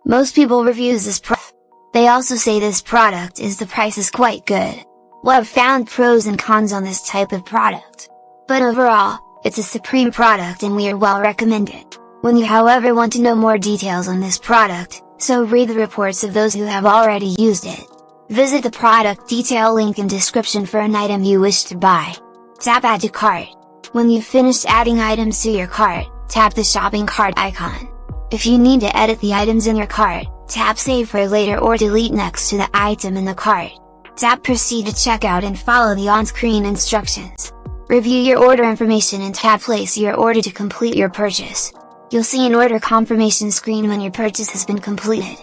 Most people reviews this product. They also say this product is the price is quite good. Well, I've found pros and cons on this type of product. But overall, it's a supreme product and we are well recommended. When you however want to know more details on this product, so read the reports of those who have already used it. Visit the product detail link in description for an item you wish to buy. Tap add to cart. When you've finished adding items to your cart, tap the shopping cart icon. If you need to edit the items in your cart, tap save for later or delete next to the item in the cart. Tap proceed to checkout and follow the on-screen instructions. Review your order information and tap place your order to complete your purchase. You'll see an order confirmation screen when your purchase has been completed.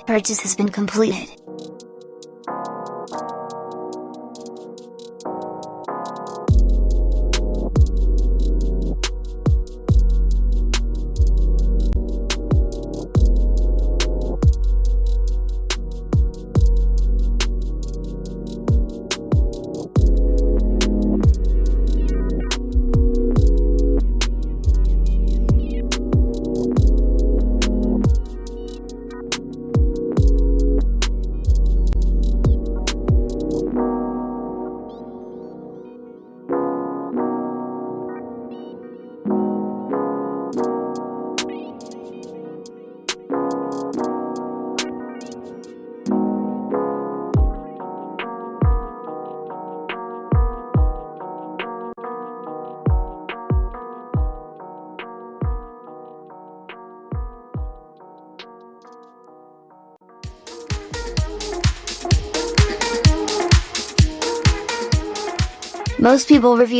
Most people review